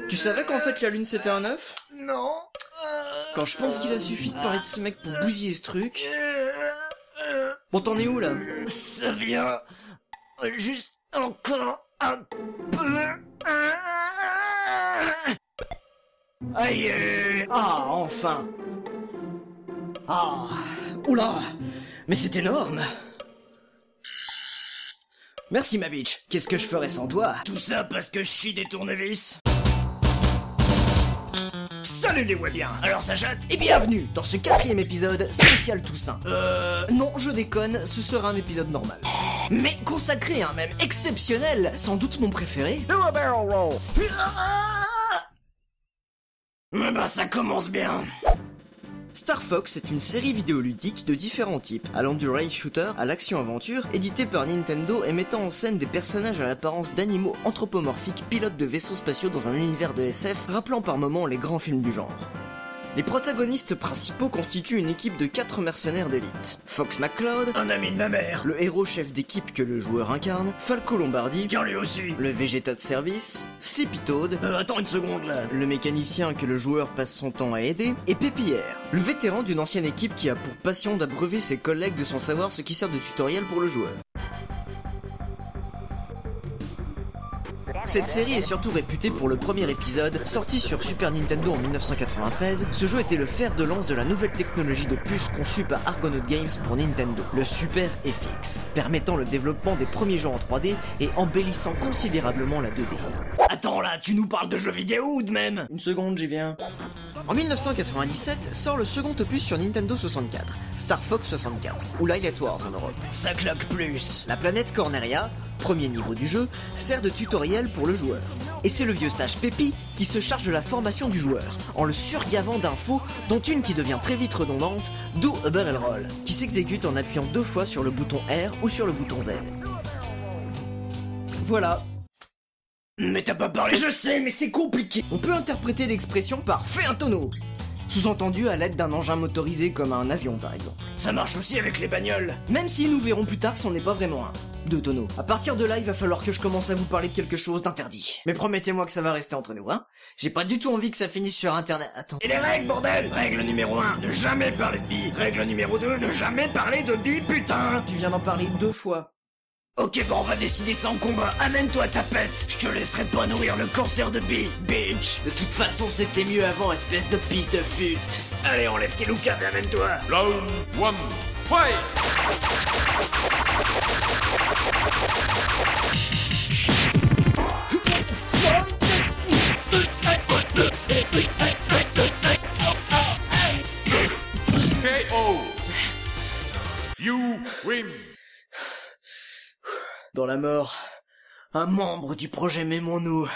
Tu savais qu'en fait la lune c'était un œuf? Non. Quand je pense qu'il a suffi de parler de ce mec pour bousiller ce truc... Bon, t'en es où là? Ça vient juste encore un peu. Aïe. Ah, enfin. Ah, oula, mais c'est énorme. Merci ma bitch, qu'est-ce que je ferais sans toi? Tout ça parce que je chie des tournevis. Salut les Webiens, alors ça jette? Et bienvenue dans ce 4e épisode spécial Toussaint. Non, je déconne, ce sera un épisode normal. Mais consacré à un même exceptionnel, sans doute mon préféré. Do a barrel roll. Mais bah ça commence bien. Star Fox est une série vidéoludique de différents types, allant du rail shooter à l'action-aventure, édité par Nintendo et mettant en scène des personnages à l'apparence d'animaux anthropomorphiques pilotes de vaisseaux spatiaux dans un univers de SF, rappelant par moments les grands films du genre. Les protagonistes principaux constituent une équipe de 4 mercenaires d'élite. Fox McCloud, Un ami de ma mère. le héros chef d'équipe que le joueur incarne, Falco Lombardi, Tiens lui aussi. le Vegeta de service, Sleepy Toad, Attends une seconde là. le mécanicien que le joueur passe son temps à aider, et Pépillère, le vétéran d'une ancienne équipe qui a pour passion d'abreuver ses collègues de son savoir, ce qui sert de tutoriel pour le joueur. Cette série est surtout réputée pour le premier épisode, sorti sur Super Nintendo en 1993. Ce jeu était le fer de lance de la nouvelle technologie de puce conçue par Argonaut Games pour Nintendo, le Super FX, permettant le développement des premiers jeux en 3D et embellissant considérablement la 2D. Attends là, tu nous parles de jeux vidéo ou de même? Une seconde, j'y viens. En 1997 sort le second opus sur Nintendo 64, Star Fox 64, ou Lylat Wars en Europe. Ça claque plus. La planète Corneria, premier niveau du jeu, sert de tutoriel pour le joueur. Et c'est le vieux sage Pépi qui se charge de la formation du joueur, en le surgavant d'infos, dont une qui devient très vite redondante, Do a Barrel Roll, qui s'exécute en appuyant 2 fois sur le bouton R ou sur le bouton Z. Voilà. Mais t'as pas parlé. Je sais, mais c'est compliqué. On peut interpréter l'expression par « fais un tonneau », sous-entendu à l'aide d'un engin motorisé comme un avion par exemple. Ça marche aussi avec les bagnoles. Même si nous verrons plus tard que c'en est pas vraiment un. 2 tonneaux. À partir de là, il va falloir que je commence à vous parler de quelque chose d'interdit. Mais promettez-moi que ça va rester entre nous, hein. J'ai pas du tout envie que ça finisse sur internet. Attends. Et les règles, bordel! Règle numéro 1, ne jamais parler de billes. Règle numéro 2, ne jamais parler de billes, putain! Tu viens d'en parler 2 fois. Ok, bon, on va décider ça en combat. Amène-toi ta pète. Je te laisserai pas nourrir le cancer de billes, bitch. De toute façon, c'était mieux avant, espèce de pisse de fut. Allez, enlève tes loucaves et amène-toi. Round 1, fight! KO! You win! Dans la mort, un membre du projet Mémons-nous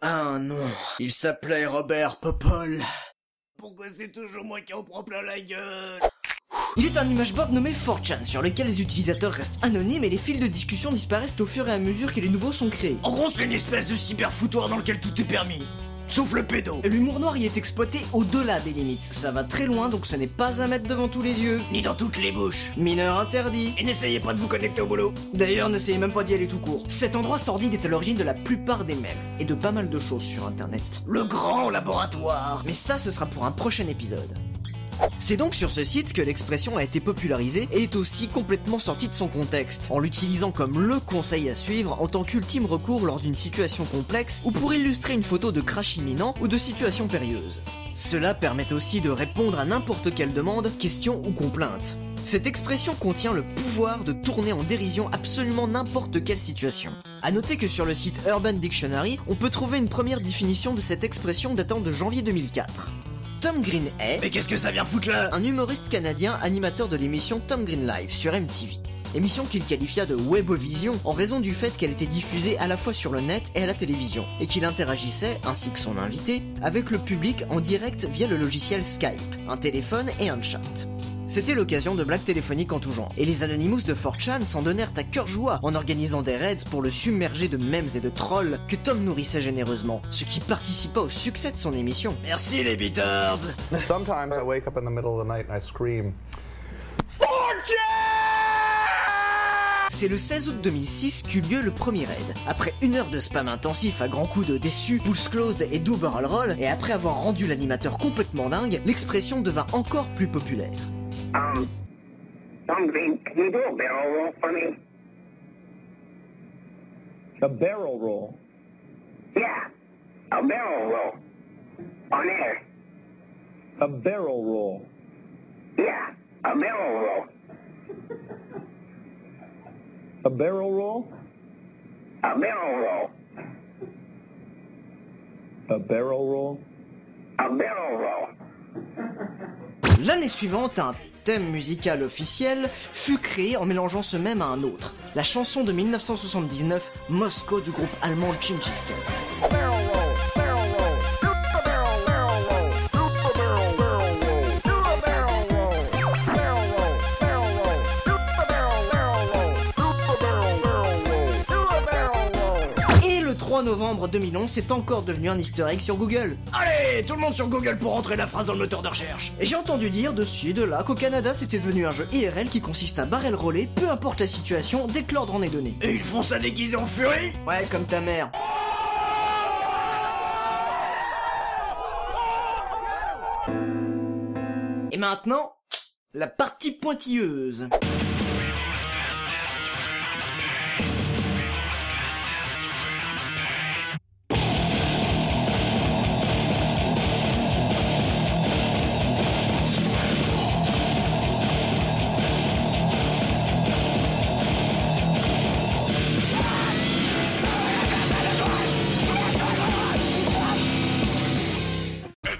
a un nom. Il s'appelait Robert Popol. Pourquoi c'est toujours moi qui en prends plein la gueule? Il est un image board nommé 4chan sur lequel les utilisateurs restent anonymes et les fils de discussion disparaissent au fur et à mesure que les nouveaux sont créés. En gros, c'est une espèce de cyberfoutoir dans lequel tout est permis. Sauf le pédo. L'humour noir y est exploité au-delà des limites. Ça va très loin donc ce n'est pas à mettre devant tous les yeux. Ni dans toutes les bouches. Mineur interdit. Et n'essayez pas de vous connecter au boulot. D'ailleurs, n'essayez même pas d'y aller tout court. Cet endroit sordide est à l'origine de la plupart des mèmes et de pas mal de choses sur internet. Le grand laboratoire. Mais ça, ce sera pour un prochain épisode. C'est donc sur ce site que l'expression a été popularisée et est aussi complètement sortie de son contexte, en l'utilisant comme le conseil à suivre en tant qu'ultime recours lors d'une situation complexe ou pour illustrer une photo de crash imminent ou de situation périlleuse. Cela permet aussi de répondre à n'importe quelle demande, question ou complainte. Cette expression contient le pouvoir de tourner en dérision absolument n'importe quelle situation. A noter que sur le site Urban Dictionary, on peut trouver une première définition de cette expression datant de janvier 2004. Tom Green est... Mais qu'est-ce que ça vient foutre là? Un humoriste canadien animateur de l'émission Tom Green Live sur MTV. Émission qu'il qualifia de Webovision en raison du fait qu'elle était diffusée à la fois sur le net et à la télévision, et qu'il interagissait, ainsi que son invité, avec le public en direct via le logiciel Skype, un téléphone et un chat. C'était l'occasion de blagues téléphoniques en tout genre, et les Anonymous de 4chan s'en donnèrent à cœur joie en organisant des raids pour le submerger de mèmes et de trolls que Tom nourrissait généreusement, ce qui participa au succès de son émission. Merci les beaters. Sometimes I wake up in the middle of the night and I scream. C'est le 16 août 2006 qu'eut lieu le premier raid. Après 1 heure de spam intensif à grands coups de déçus, pulse closed et do barrel roll, et après avoir rendu l'animateur complètement dingue, l'expression devint encore plus populaire. Something, can you do a barrel roll for me? A barrel roll? Yeah, a barrel roll. On air. A barrel roll? Yeah, a barrel roll. A barrel roll? A barrel roll. A barrel roll? A barrel roll. L'année suivante, un thème musical officiel fut créé en mélangeant ce même à un autre. La chanson de 1979, Moscow du groupe allemand Chingis Khan. Et le 3 novembre 2011, c'est encore devenu un easter egg sur Google. Allez, tout le monde sur Google pour rentrer la phrase dans le moteur de recherche. Et j'ai entendu dire de ci, de là, qu'au Canada, c'était devenu un jeu IRL qui consiste à barrel roller, peu importe la situation, dès que l'ordre en est donné. Et ils font ça déguisé en furie? Ouais, comme ta mère. Et maintenant, la partie pointilleuse.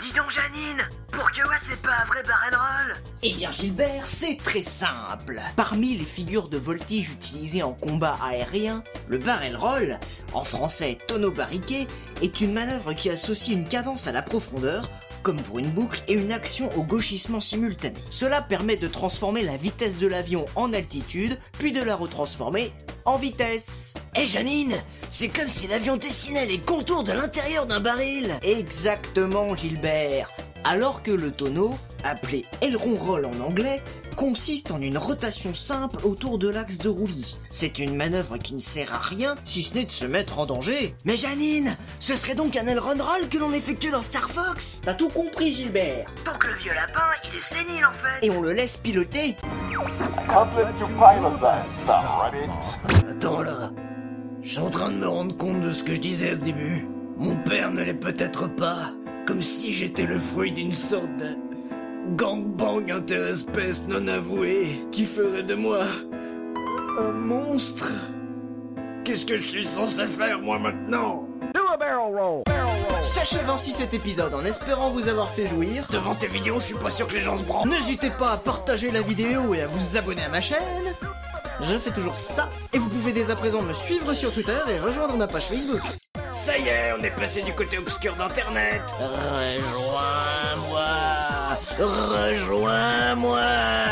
Dis donc Janine, pourquoi c'est pas un vrai barrel roll? Eh bien Gilbert, c'est très simple. Parmi les figures de voltige utilisées en combat aérien, le barrel roll, en français tonneau barriqué, est une manœuvre qui associe une cadence à la profondeur, comme pour une boucle, et une action au gauchissement simultané. Cela permet de transformer la vitesse de l'avion en altitude, puis de la retransformer en vitesse. Eh Janine, c'est comme si l'avion dessinait les contours de l'intérieur d'un baril. Exactement Gilbert. Alors que le tonneau, appelé aileron roll en anglais, consiste en une rotation simple autour de l'axe de roulis. C'est une manœuvre qui ne sert à rien si ce n'est de se mettre en danger. Mais Janine, ce serait donc un aileron roll que l'on effectue dans Star Fox? T'as tout compris Gilbert. Donc le vieux lapin, il est sénile en fait. Et on le laisse piloter. Attends là, je suis en train de me rendre compte de ce que je disais au début. Mon père ne l'est peut-être pas, comme si j'étais le fruit d'une sorte de gangbang interespèce non avoué qui ferait de moi un monstre. Qu'est-ce que je suis censé faire moi maintenant? S'achève ainsi cet épisode en espérant vous avoir fait jouir. Devant tes vidéos, je suis pas sûr que les gens se branlent. N'hésitez pas à partager la vidéo et à vous abonner à ma chaîne. Je fais toujours ça. Et vous pouvez dès à présent me suivre sur Twitter et rejoindre ma page Facebook. Ça y est, on est passé du côté obscur d'internet. Rejoins-moi.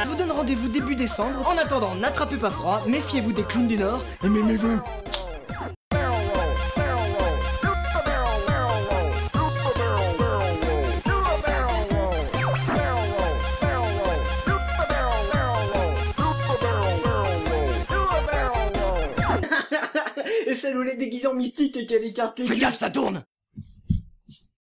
Je vous donne rendez-vous début décembre. En attendant, n'attrapez pas froid, méfiez-vous des clowns du Nord et mémez-vous. Et celle où les déguisants mystiques et qu'elle écarte les... Fais gaffe, ça tourne.